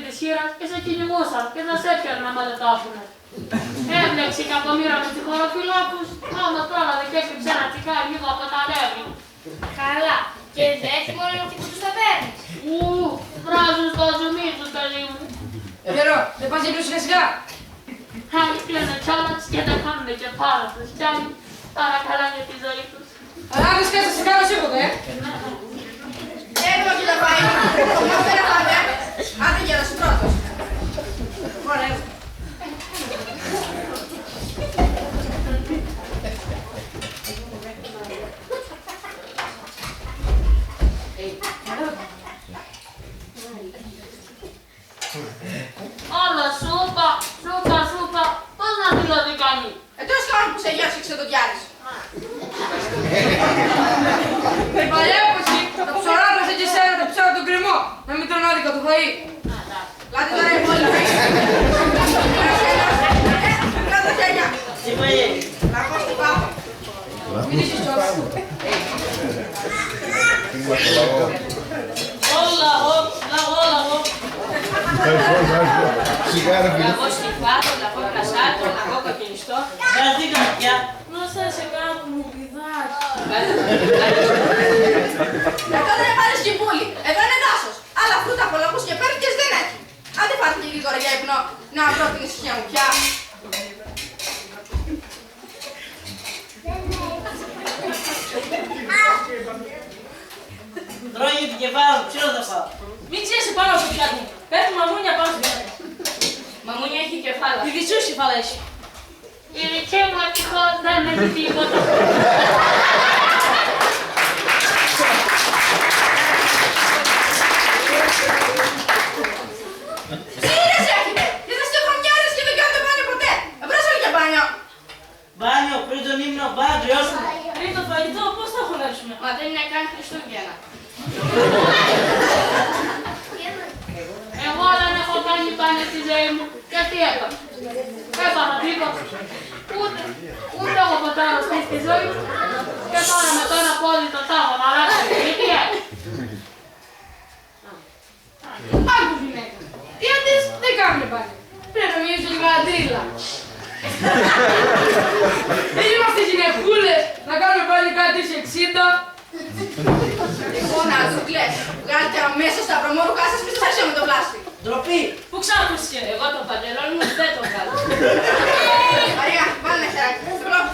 της χείρας και σε κυνηγούσαν και θα σε έπιαναν άμα δεν τα άφουνε. Έμπλεξε η κακομοίρα με τους χωροφυλάκους, άμα πρόλαβε και έκρυψε ένα τσικάρι λίγο από τα νεύρα. Καλά. Και δεν έχει μόνο αυτή που τους τα παίρνεις. Βράζουν στο ζουμί τους, παιδί μου. Γερό, δεν πας για σιγά σιγά. Άλλοι κλαίνε κιόλας και δεν κάνουν και πάρα τους. Κι άλλοι παρακαλάνε τη ζωή τους. Αλλά δεν σκέφτεσαι σε κάνω σίγουρα, Έτοιμο κύριε Παΐ. Μα πέρα πάμε. Άντε για να σου πρώτος. Ωραία. Όλα σούπα, σούπα, πώς να δηλαδή κάνει. Τόσο κάνω που σε γεύσηξε το διάλυση. Η παλιά εποχή, τα ψωρά έπρεπε και σένα τα ψώρα τον κρεμό. Να μην τρώνε άδικα το φαΐ. Λάτε τώρα οι πόλοι. Κράτα τα χέρια. Να πω στην πάπα. Μην είσαι κιόλας. Όλα, λαγό. Λαγό στιφάτο, λαγό κασάτο, λαγό καπινιστό. Βραστήκαμε πια. Νόσα σε κάνω που μου πηδάς. Εδώ δεν πάρεις κυπούλι. Εδώ είναι δάσος. Άλλα φρούτα, κολόπους και πέρκες δεν έχει. Άντε πάτε και γρήγορα για ύπνο. Να βρω την ησυχία μου πια. Τρώγει την κεφάλα, ξέρω θα πάω. Μην ξέρεις πάνω στο πιάτο. Πέφτει μαμούνια πάνω στο πιάτο. Μαμούνια έχει κεφάλα. Η δική σου κεφάλα έχει. Η δική μου ατυχώς δεν έχει τίποτα. Σύρες έχετε! Και θα είστε βρωμιάρες και δεν κάνετε μπάνιο ποτέ! Εμπρός όλοι για μπάνιο! Μπάνιο, πριν τον ύμνο, μπάνιο. Πριν το φαγητό, πώς θα χωνέψουμε. Μα δεν είναι καν Χριστούγεννα. Εγώ δεν έχω κάνει πάνε στη ζωή μου. Και τι έκανα. Έπαθα τίποτα. Ούτε έχω ποτέ αρρωστεί στη ζωή μου. Και τώρα με το ένα πόδι το τάβα να αλλάξει. Τι έκανε. Άκου γυναίκα. Οι άντρες δεν κάνουν πάλι. Πρέπει να μιλήσω λίγο αντρίλα. Δεν είμαστε γυναικούλες να κάνουμε πάλι κάτι σε 60. Λοιπόν, αζούκλες, βγάλτε αμέσως τα βρωμόρουκά σας πίσω σας με το πλάστη. Ντροπή. Πού ξάκουστηκε. Εγώ το παντελόνι μου δεν το βγάλω. Μαρία, βάλε ένα χεράκι. Στροφ.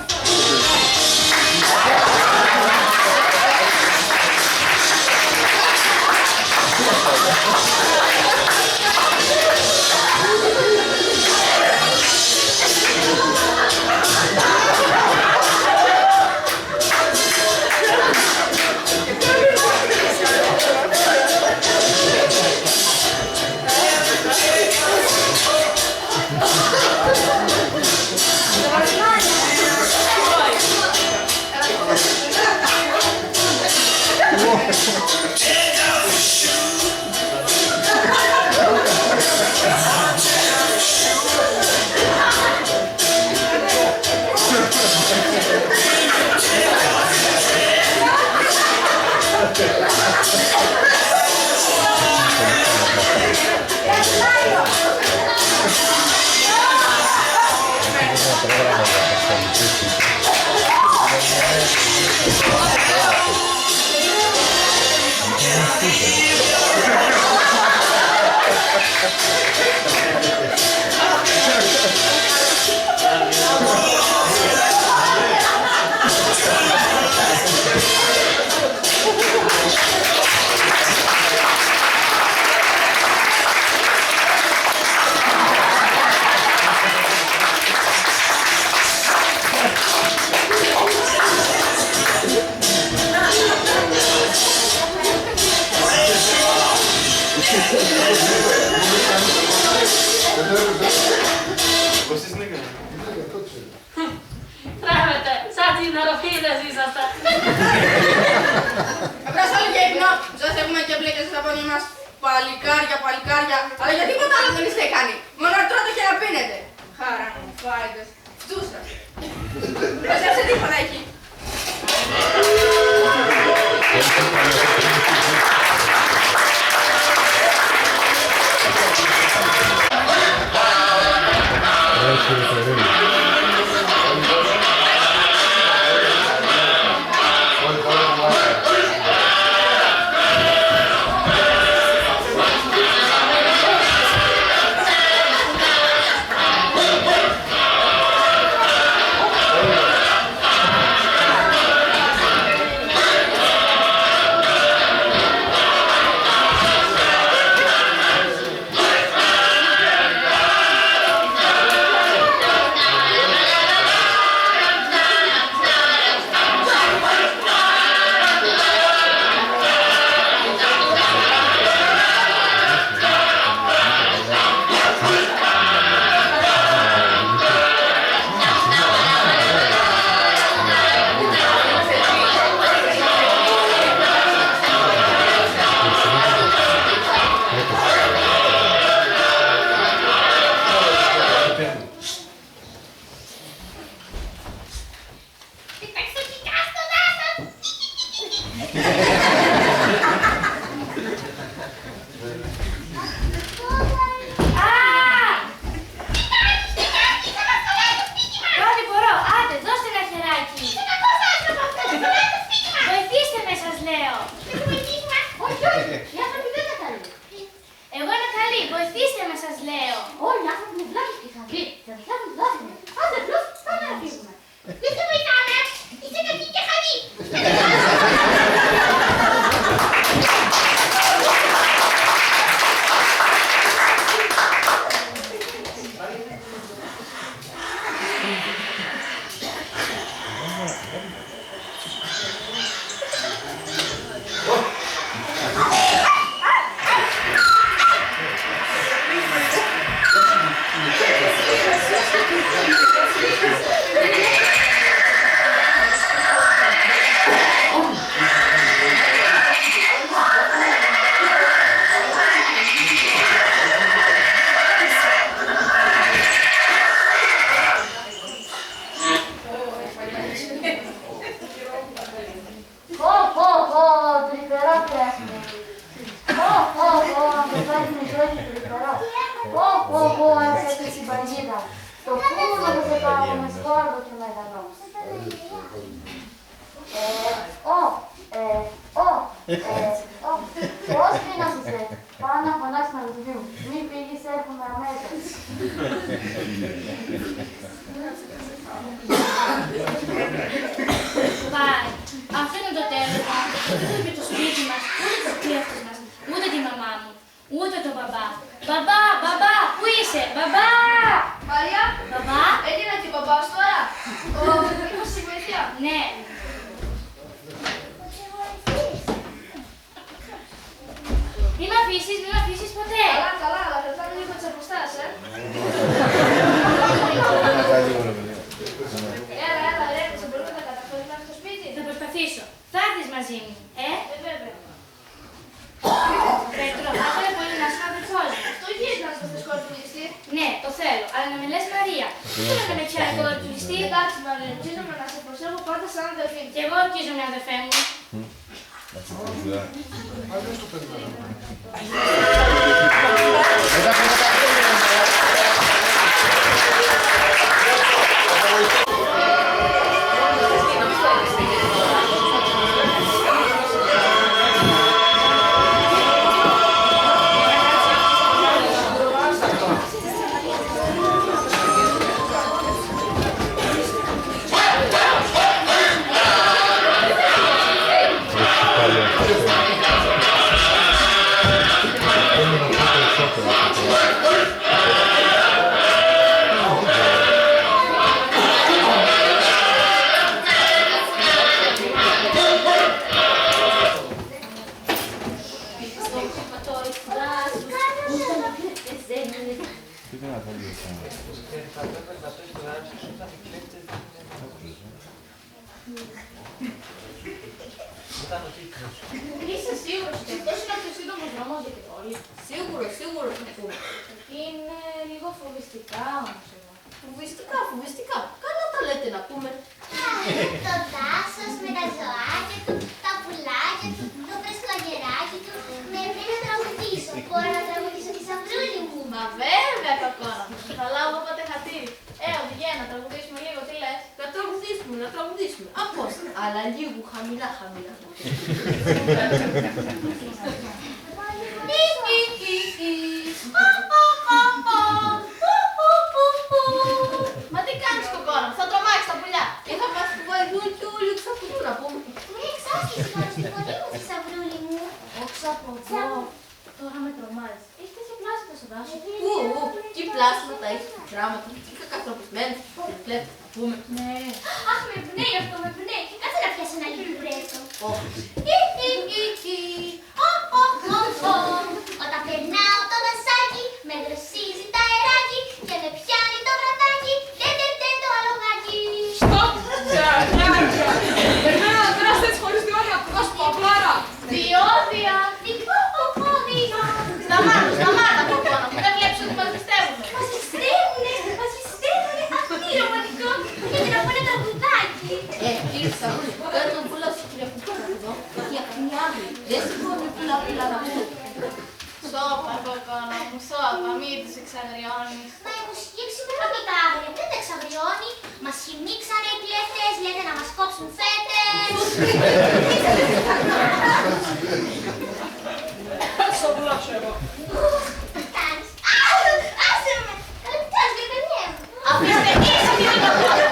Τρέχετε, σαν τσιναροφίδες είσαστε. Εμπρός όλοι για ύπνο. Σας έχουμε και μπλέκες στα πόνια μας. Παλικάρια, αλλά για τίποτα άλλο δεν είστε κάνει. Μόνο να τρώτε και να πίνετε. Χαρά μου, φάιδες. Φτούσα. Προσέψε τίποτα εκεί. Πρώτη μπορώ. Άντε, δώστε ένα χεράκι. Βοηθήστε με, σας λέω. Όχι, όχι, οι άνθρωποι δεν είναι καλοί. Εγώ είμαι καλή. Βοηθήστε με, σας λέω. Όλοι οι άνθρωποι είναι βλάκες και χαλοί. Θα τους λάβουν τη δόση μου. Άντε, απλώς, πάμε να φύγουμε. Δεν σε βοηθάμε. Είσαι κακή και χαλή. Πώς πεινάσαι, πάω να φωνάξεις να μου. Μην φύγεις, έρχομαι αμέσως. Πάει. Αυτό είναι το τέλος. Δεν θα πει το σπίτι μας, ούτε τους κλέφτες μας, ούτε τη μαμά μου, ούτε τον μπαμπά. Μπαμπά, μπαμπά, πού είσαι, μπαμπά! Μαρία, Μπαμπά! έγινε και ο μπαμπάς τώρα. Είμαστε στη βοήθεια. Ναι. Μη μ' αφήσεις ποτέ. Καλά, καλά, αλλά κρατάμε λίγο τις αποστάσεις, Έλα, ρέξε, μπορούμε να καταφέρουμε να έρθει στο σπίτι. Θα προσπαθήσω. Θα έρθεις μαζί μου, Βέβαια. Πέτρο, θα ήθελα πολύ να σου αδερφός μου. Το γύρεις να στο φυσικό του ληστή. Ναι, το θέλω, αλλά να με λες Μαρία. Δεν θέλω να με πιάνει κόρη του ληστή. Εντάξει, Μαρία, ελπίζομαι να σε προσέχω πάντα σαν αδερφή. Και εγώ ορκίζομαι, αδερφέ μου. Είσαι σίγουρος ότι αυτός είναι ο πιο σύντομος δρόμος για την πόλη. Σίγουρο θα πούμε. Είναι λίγο φοβιστικά όμως εγώ. Φοβιστικά. Καλά τα λέτε να πούμε. Το δάσος με τα ζωάκια του, τα πουλάκια του, το φρέσκο αγεράκι του. Με βρει να τραγουδήσω. Μπορώ να τραγουδήσω τη Σαυρούλη μου. Μα βέβαια, κακόνα. Θα λάβω πότε χατήρι. Οδηγέ, να τραγουδήσουμε λίγο, τι λες. Να τραγουδήσουμε. Απώς, αλλά λίγο χαμηλά. Μα τι κάνεις, κοκόνα, θα τρομάξεις τα πουλιά. Είχα πας που βοηθούν και όλοι ξαφνούν να πούμε. Μου εξάσκεις πάνω στη φωνή μου τη Σαυρούλη μου. Όχι από εδώ. Τώρα με τρομάζεις. Έχει τέτοια πλάσματα στο δάσο. Πού, Τι πλάσματα έχει, γράμματα. Είχα καθροπισμένους, πλέπτες, θα πούμε. Ναι. Αχ, με πνέει αυτό, με πνέει. Κάτσε να πιάσω ένα λίγο πρέστο. Όταν περνάω το δασάκι, με δροσίζει τα αεράκι και με πιάνει το βρατάκι. Το αλογάκι. Στοπ! Τσαράκια! Εμένα να τράσετε έτσι χωρίς διόδια που δώσω παπλάρα. Διόδια! Σταμάτα, κοκόνα μου, δεν βλέπεις ότι μας πιστεύουνε. Μας πιστεύουνε. Αχ, τι ρομαντικό. Γιατί να πω ένα τραγουδάκι. Κύριε Σαυρούλη, κάτω τον πουλά σου, κύριε Κουκόνα εδώ. Σώπα, κοκόνα μου, σώπα, μην τους εξαγριώνεις. Μα η μουσική ξημερώνει τα άγρια, δεν τα εξαγριώνει. Μας χυμίξανε οι κλέφτες, λένε να μας κόψουν φέτες. Στο βουλώσω εγώ. Κάνεις. Άσε με! Καλυπτάς, δεν περιέμαι. Αφήστε ίσα τη δικαιολογία.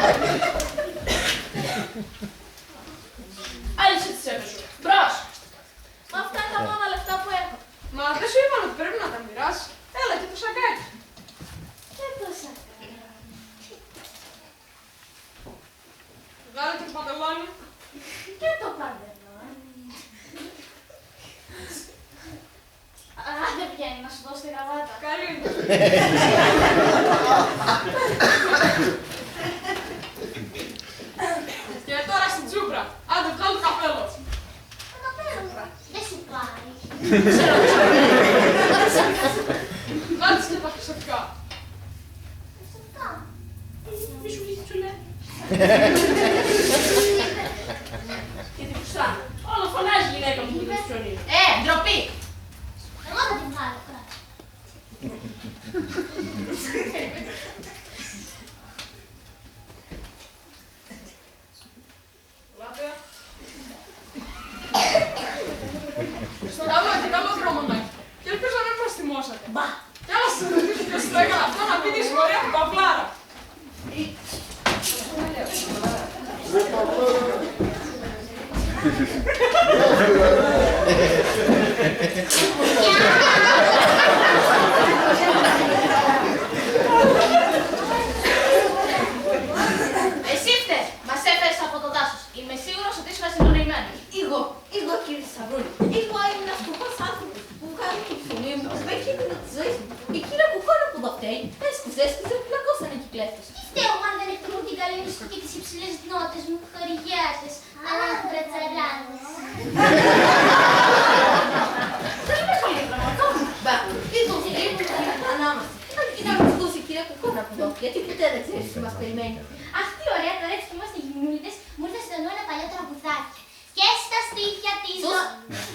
Άλυσε τις έπες σου. Μπρος. Μα αυτά είναι τα μόνα λεφτά που έχω. Μα δεν σου είπαν ότι πρέπει να τα μοιράσεις. Έλα και το σακάκι. Και το σακάκι. Βγάλε και το παντελόνι. Και το παντελόνι. Α, δεν βγαίνει να σου δώσω τη γραβάτα. Καλή είναι. Και τώρα στην τσούπρα. Άντε, βγάλε το καπέλο. Το καπέλο. Δεν σου πάει. Βγάλε και τα χρυσαφικά. Φυσικά. Μη σου λύσει τσουλέ. Και την πουσά. Όλο φωνάζει η γυναίκα μου που δεν ψωνεί. Ντροπή. Εγώ θα την βγάλω, κράτα. Λάτε. Καλό και καλό δρόμονάκι. Και ελπίζω να μην προστιμώσατε. Μπα. Κι άλλα σας ρωτήσω ποιος το έκανε αυτό να πει τη ιστορία του Παυλάρα. Εσύ φταίς. Μας έφερες από το δάσος. Είμαι σίγουρος ότι είσαι βασιλονεημένος. Εγώ κύριε Σταυρούλη, εγώ ήμουν ένας κουκός άνθρωπος που βγάλει το ψωμί μου με κίνδυνο της ζωής μου. Η κυρία Κουκόνα που το φταίει, έσκουσε, πλακώσανε και οι κλέφτες. Τι φταίω αν δεν εκτιμούν την καλή μου και τις υψηλές νότες μου, χορηγιάτες, άντρα τσαράνες. Δεν είναι πολύ γραμματός. Μπα, τι το φίλοι μου ανάμαστε. Αν και να μας δώσει η κυρία Κουκόνα που το, γιατί ποτέ δεν ξέρεις τι μας περιμένει. Αυτή η ωραία τώρα έτσι που είμαστε γυμνούλιδες, μου ήρθε στο νου ένα παλιό τραγουδάκι. Και στα στήθια της Sus,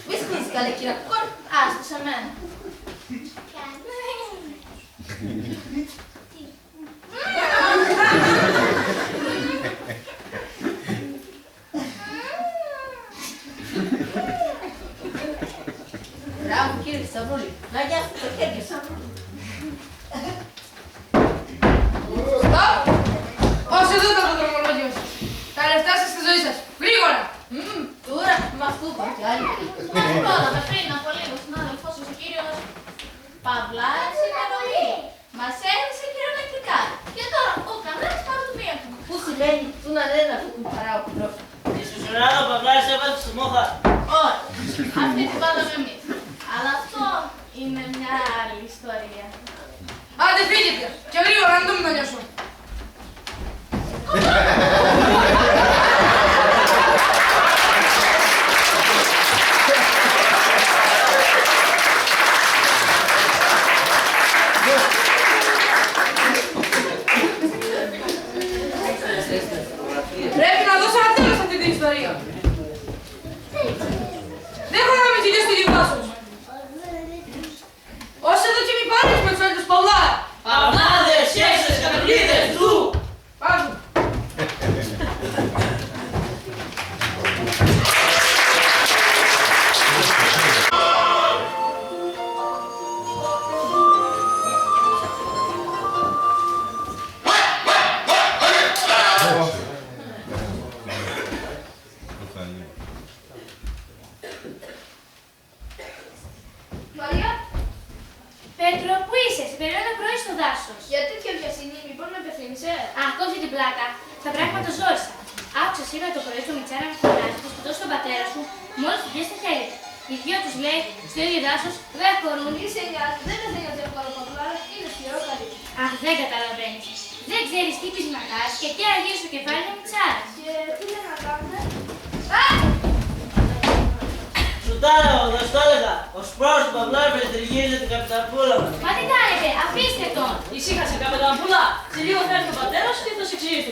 μη σκούσεις καλέ κυρία Κουκόνα. Άστο σε μένα. Μπράβο κύριε Σταυρούλη, να νοιάσετε το χέρι σου. Στοπ! Όσοι εδώ το δρομολόγιο σας. Τα λεφτά σας στη ζωή σας. Γρήγορα! Τώρα μας το είπαν κι άλλοι. Μας πρόλαβε πριν από λίγο συνάδελφος ο κύριος Παυλάρης Οικονομή. Μας έδωσε κυριολεκτικά. Και τώρα ο κανένας πάρει το μία του. Που σημαίνει του να λένε αυτό που παράω που τρόπο. Και στο Σουράδο ο Παυλάρης έβαλε στο μόχα. Όχι, αυτή την βάλαμε εμείς. Αλλά αυτό είναι μια άλλη ιστορία. Άντε φύγετε! Και γρήγορα να δούμε το νιώσω. Πρέπει να δώσω ένα τέλος σε αυτή την ιστορία. Δεν έχω να με ζητήσω στη δίπλα σου. Όσοι εδώ και μη πάρεις με τους άλλους Παυλάρα. Παυλάδες, σχέσεις, καταβλίδες του! Πάμε. Μαρία, Πέτρο, πού είσαι, σε περιμένω πρωί στο δάσος. για τέτοια βιασύνη, λοιπόν με απευθύνεσαι. Α, κόψε την πλάκα. Τα πράγματα ζόρισα. Άκουσα σήμερα το πρωί το Μιτσάρα να φωνάζει πως σκοτώσει τον πατέρα σου μόλις του πιέσει τα χέρια. Οι δυο τους λέει στο ίδιο δάσος δεν χωρούν. Μη σε νοιάζει, δεν με νοιάζει εύκολο Παυλάρα, είναι σκληρό καλή. Αχ, δεν καταλαβαίνεις. Δεν ξέρεις τι πεισματάς και τι αργεί στο κεφάλι του Μιτσάρα. Και τι λέει να κάνουμε. Σου τα έλεγα, δεν σου το έλεγα. Ο σπρός του Παυλάρη περιτριγύριζε την καπιτανπούλα μας. Μα τι κάνετε, αφήστε τον. Ησύχασε καπετανπούλα. Σε λίγο θα έρθει ο πατέρας και θα σε εξηγήσει.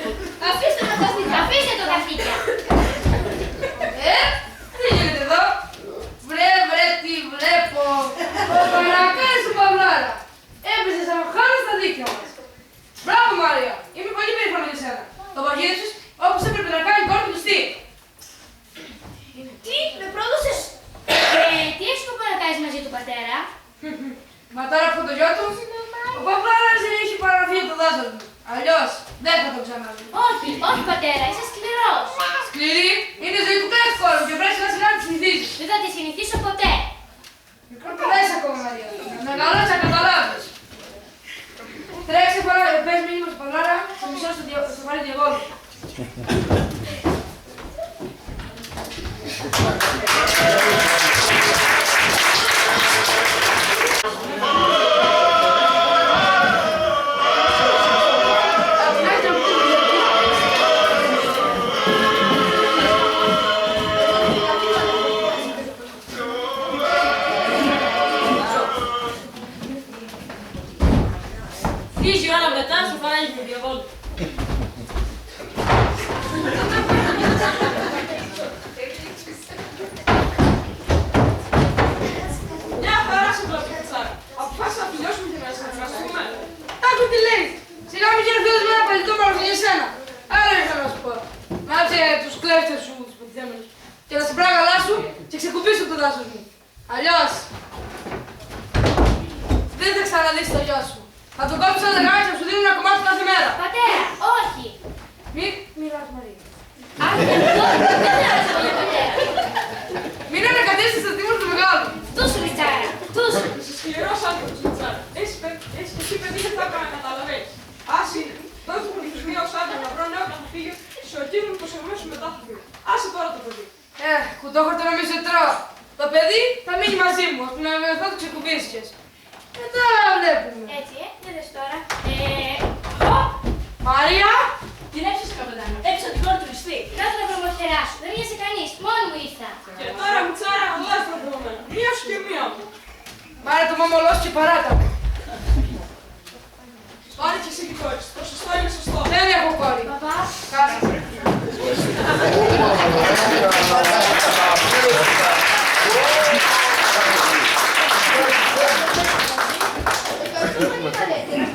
Αφήστε με τα στοιχεία. Αφήστε τον καθήκια. Τι γίνεται εδώ. Βρε, τι βλέπω. Ο Πανακάρης του Παυλάρα. Έπαιζες από χάρη στα δίκτυα μας. Μπράβο Μάρια, είμαι πολύ περήφανο για σένα. Το παγίδευσες όπως έπρεπε να κάνει η κόρη του Στίβ. Τι, με πρόδωσες. Τι έχεις σκοπό να κάνεις μαζί του πατέρα? Μα τώρα από το γιο του, ο Παυλάρας δεν έχει παραφύγει το δάσος του. Αλλιώς δεν θα το ξαναδεί. Όχι, όχι πατέρα, είσαι σκληρός. Σκληρή είναι ζωή του κάθε κόρου και πρέπει να τη συνηθίσεις. Δεν θα τη συνηθίσω ποτέ. Μικρό παιδάκι ακόμα Μαρία. Να μεγαλώσεις να καταλάβεις. Τρέξε παρά, πες μήνυμα στο Παυλάρα, στο μισό στο βαρύ διαβόλου. Λίγη ώρα μετά στο φαράγγι του διαβόλου. Μια χαρά σε βλέπω, Κατσάρα. Αποφάσισα να φιλιώσουμε και να συνεργαστούμε. Άκου τι λέει. Σιγά μην γίνει φίλος με ένα παλιτό παραγωγή για σένα. Άρα ήθελα να σου πω. Μάτσε τους κλέφτες σου, τους πετυχαμένους. Και να στην πράγαλά σου και ξεκουμπήσω το δάσος μου. Αλλιώς δεν θα ξαναδείς το γιο σου. Θα τον κόψω σαν λεγάκι και θα σου δίνω ένα κομμάτι κάθε μέρα. Πατέρα, όχι. Μην μιλάς Μαρία. Άκου, δεν θέλω να σου πω για πατέρα. Μην ανακατέσεις τα τίμωνα του μεγάλου. Δούσου, Μιτσάρα, δούσου. Είσαι σκληρός άνθρωπος, Κατσάρα. Εσύ παιδί δεν θα έπρεπε να καταλαβαίνεις. Άσε, τότε που είχες μία ως άντρα να βρω νέο καταφύγιο, σου εκείνον πως αμέσως μετά θα φύγω. Άσε τώρα το παιδί. Κουτόχορτο νομίζω τρώω. Το παιδί θα μείνει μαζί μου, ώστε να με θα το ξεκουμπήσεις. Μετά βλέπουμε. Έτσι, είδες τώρα. Μαρία! Την έψησε, καπετάνιο. Έψα την κόρη του Ιστή. Κάτω να προμορφεράσου, δεν μοιάζει κανείς, μόνη μου ήρθα. Και τώρα μου τσάρα αλλάζει προηγούμενα. Μία σου και μία μου. Πάρε το μαμολός και παράτα. Πάρε και εσύ την κόρη σου. Το σωστό είναι σωστό. Δεν έχω κόρη. Παπά, Κάσε.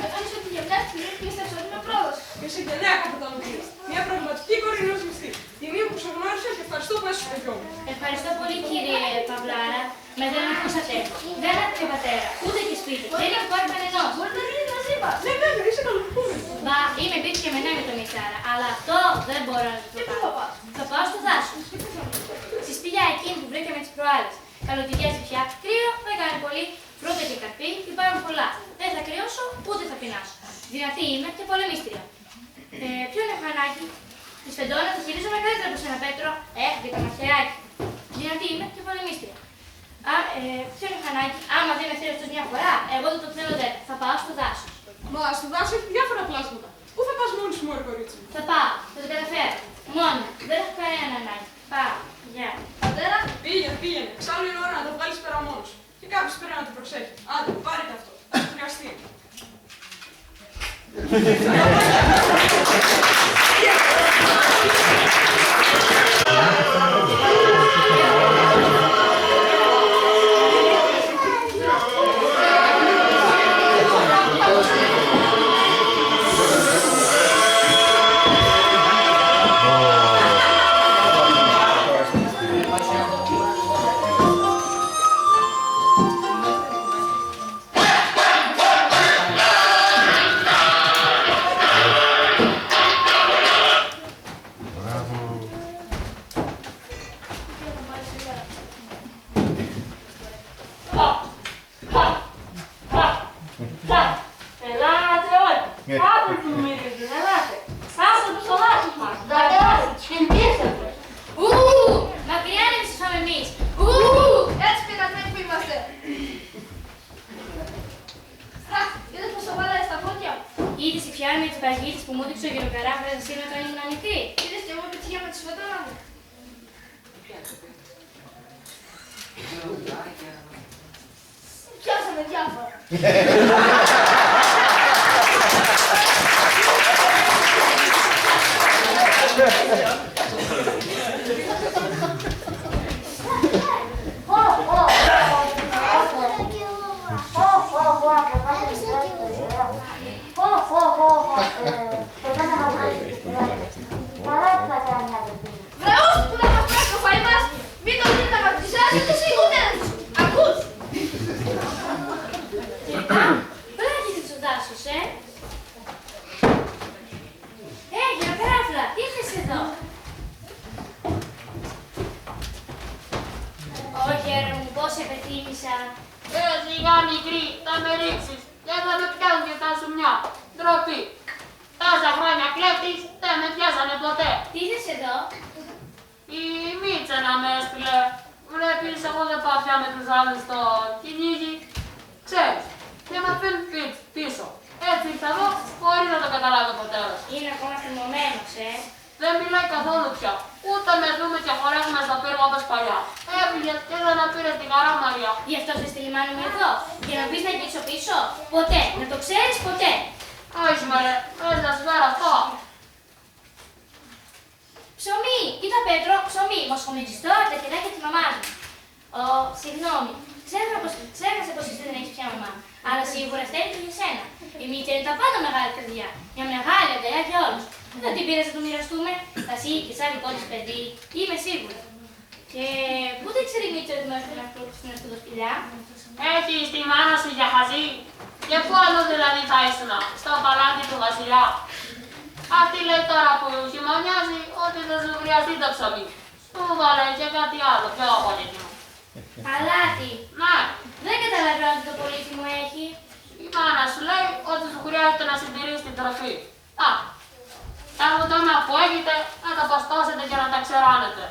Ευχαριστώ ότι διαβιάζει τη ζωή και στα εξωτερικά πρόδοση. Και σε γενναία καπετανοδία. Μια πραγματική κόρη ενός μισθή. Η μία που σε γνώρισα και ευχαριστώ που έσαι στο γιο μου. Ευχαριστώ πολύ κύριε Παυλάρα. Με δεν ακούσατε. Δεν άκουσε πατέρα, ούτε και σπίτι. Δεν είναι κόρη κανενός. Μπορείτε να μείνετε μαζί μας. Ναι, βέβαια, είσαι καλοπούμενη. Μπα, είμαι μπίτι και μενέ με το Μιτσάρα, αλλά αυτό δεν μπορώ να το κάνω. Θα πάω στο δάσος. Στη σπηλιά εκείνη που βρήκαμε τις προάλλες. Καλοκαιριάζει πια, κρύο, δεν κάνει πολύ. Φρούτα και καρπί, υπάρχουν πολλά. Δεν θα κρυώσω, ούτε θα πεινάσω. Δυνατή είμαι και πολεμίστρια. Ποιον έχω ανάγκη. Τη φεντόνα θα χειρίζομαι καλύτερα από σένα, Πέτρο. Για το μαχαιράκι. Δυνατή είμαι και πολεμίστρια. Ποιον έχω ανάγκη. Άμα δεν με θέλει αυτός μια φορά, εγώ δεν το θέλω δεν. Θα πάω στο δάσος. Μα στο δάσο έχει διάφορα πλάσματα. Πού θα πας μόνη σου, μωρή κορίτσι μου. Θα πάω, θα το καταφέρω. Μόνο, δεν έχω κανένα ανάγκη. Πάω. Γεια. Πατέρα, Πήγαινε. Εξάλλου είναι ώρα να το βγάλεις πέρα μόνος σου. Και κάποιος πρέπει να το προσέχει. Άντε, πάρε αυτό. Θα σου χρειαστεί. ελάτε όλοι. Πάτε του μυρίζουν, ελάτε. Πάτε τους στο δάσος μας. Δαγκάστε, τους χεντήσατε. Μακριά να τους φάμε εμείς. Έτσι πειρασμένοι που είμαστε. Είδες πως το βάλανε στα φώτια. Είδες η φιάλη με τις παγίδες που μου έδειξε ο γεροκαράφρας εσύ όταν ήμουν μικρή. Είδες και εγώ πετύχα με τη σφετόνα μου. Πιάσαμε διάφορα. Βρε όσοι που να μας τρώσει το φαΐ μας, μην το δείτε να μας ψησάσετε σίγουρα να τους ακούς. Βράδυ στο δάσος, Γεωγράφλα, τι ήρθες εδώ? Όχι, έρωτα μου, πώς επεθύμησα. Σιγά μικρή, θα με ρίξεις και θα με πιάνουν και τα σουμιά. Ντροπή. Τόσα χρόνια κλέφτης, δεν με πιάσανε ποτέ. Τι ήρθες εδώ? Η Μίτσα να με έστειλε. Βλέπεις, εγώ δεν πάω πια με τους άλλους στο κυνήγι. Ξέρεις, και με αφήνουν πίσω. Έτσι ήρθα εδώ, χωρίς να το καταλάβει ο πατέρας. Είναι ακόμα θυμωμένος, Δεν μιλάει καθόλου πια. Ούτε με δούμε και χορεύουμε στα πύργα όπως παλιά. Έφυγε και δεν με πήρε την χαρά Μαρία. Γι' αυτό σε στείλει μάνα μου εδώ, για να πεις να γυρίσω πίσω. Ποτέ, να το ξέρεις ποτέ. Όχι μωρέ, θες να σου φέρω αυτό. Ψωμί, κοίτα Πέτρο, ψωμί, μοσχομιτιστό, τα κεράκια της μαμάς μου. Συγγνώμη, ξέχασα πως εσύ δεν έχεις πια μαμά. Αλλά σίγουρα στέλνει για σένα. Η Μίτσα είναι τα πάντα μεγάλη παιδιά. Μια μεγάλη αγκαλιά για όλους. Δεν την πήρες να το μοιραστούμε. Θα εσύ και σαν δικό της παιδί, είμαι σίγουρη. Και πού δεν ξέρει η Μίτσα ότι μου έρθει στην αυτοδοσπηλιά. Έχει τη μάνα σου για χαζί. Και πού αλλού δηλαδή θα ήσουν, στο παλάτι του βασιλιά. Αυτή λέει τώρα που χειμωνιάζει ότι δεν σου χρειαστεί το ψωμί. Σου βάλε και κάτι άλλο πιο πολύτιμο. Αλάτι. Ναι, Δεν καταλαβαίνω ότι το πολύτιμο έχει. η μάνα σου λέει ότι σου χρειάζεται να συντηρήσει την τροφή. Τα βουτώνα που έχετε να τα παστώσετε και να τα ξεράνετε.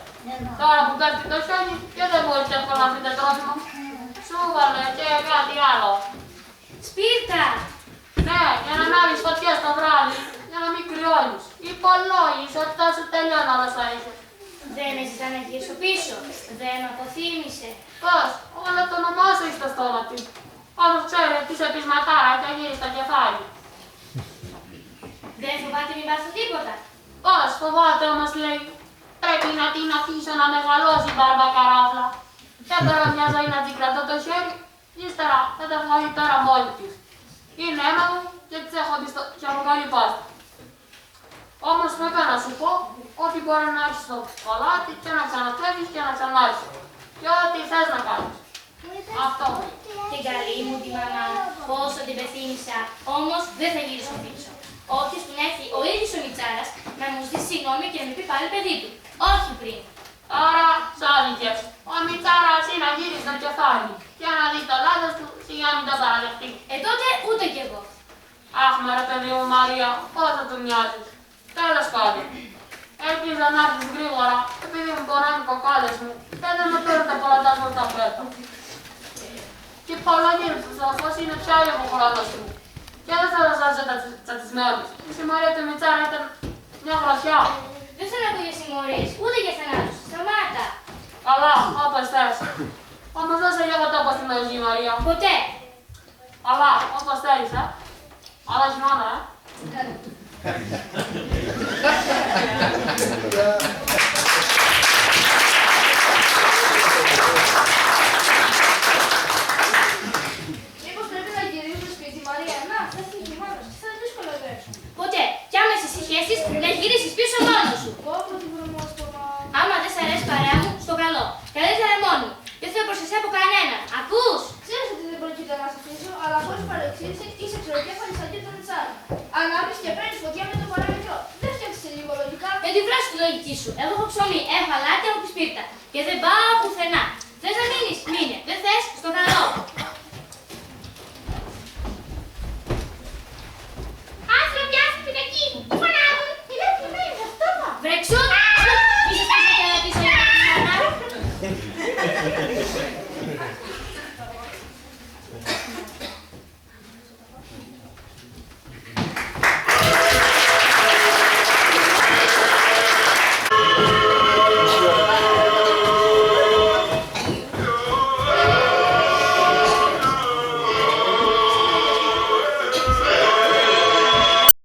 Τώρα που πέφτει το χιόνι και δεν μπορείτε εύκολα να βρείτε τρόφιμο. Σου βάλε και κάτι άλλο. Σπίρτα. Ναι, για να ανάβεις φωτιές το βράδυ, για να μην κρυώνεις. Υπολόγεις ότι θα σου τελειώνει όλα όσα είσαι. Δεν με ζητά να γυρίσω πίσω. Δεν με αποθύμησε. Πώς, όλα το όνομά σου έχει στο στόμα του. Όμως ξέρει ότι είσαι πεισματάρα και γύρει στο κεφάλι. Δεν φοβάται μην πάθω τίποτα. Πώς, φοβάται όμως λέει. Πρέπει να την αφήσω να μεγαλώσει η μπαρμπακαράφλα. Και τώρα μια ζωή να την κρατώ το χέρι, ύστερα θα τα βγάλει τώρα μόνη της. Είναι αίμα μου και της έχω δει και από καλή πάστη. Όμως πρέπει να σου πω ότι μπορεί να έχεις στο παλάτι και να ξαναφεύγεις και να ξανάρχεις. Και ό,τι θες να κάνεις. Αυτό. Την καλή μου τη μαμά, πόσο την πεθύμησα, όμως δεν θα γυρίσω πίσω. Όχι που να έρθει ο ίδιος ο Μιτσάρας να μου ζητήσει συγγνώμη και να με πει πάλι παιδί του. Όχι πριν. Άρα, σ' ο Μιτσάρας είναι να γύρει στο κεφάλι και να δει το λάθος του σιγά μην το παραδεχτεί. Τότε ούτε κι εγώ. Αχ, μωρέ παιδί μου Μαρία, πόσο του μοιάζεις. Τέλος πάντων. Ελπίζω να έρθεις γρήγορα, επειδή μου πονάνε οι κοκάλες μου και δεν με πήρε το πολλαντάσμα στα πέτα. Και η Πολωνία του σοφός είναι πια λίγο ο χρόνος του. Και δεν θέλω να σας ζω τσατισμένους. Η συμμορία του Μιτσάρα ήταν μια γροθιά. Δεν θέλω να πω για συμμορίες, ούτε για θανάτους. Σταμάτα. Καλά, όπως θες. Όμως δώσε λίγο τόπο στη μαγική Μαρία. Ποτέ. Αλλά, όπως θέλεις, Αλλά χειμώνα, Μήπως πρέπει να γυρίσουμε σπίτι, Μαρία. Να, θα έρθει ο χειμώνας και θα είναι δύσκολο να τρέξουμε. Ποτέ. Κι άμα σε συγχέσεις, να γυρίσεις πίσω μόνος σου. Κόβω τη βρωμόστομα. Άμα δεν σ' αρέσει παρέα μου, στο καλό. Καλύτερα μόνη μου. Δεν θέλω προστασία από κανέναν. Ακούς? Ξέρεις ότι δεν πρόκειται να σε αφήσω, αλλά χωρίς παρεξήγηση είσαι ξεροκέφαλη σαν και τον Τσάρα. Ανάβεις και παίρνεις φωτιά με το παραμικρό. Δεν φτιάξεις λίγο λογικά. Δεν τη βράσει τη λογική σου. Εγώ έχω ψωμί, έχω αλάτι, έχω τη σπίρτα. Και δεν πάω πουθενά.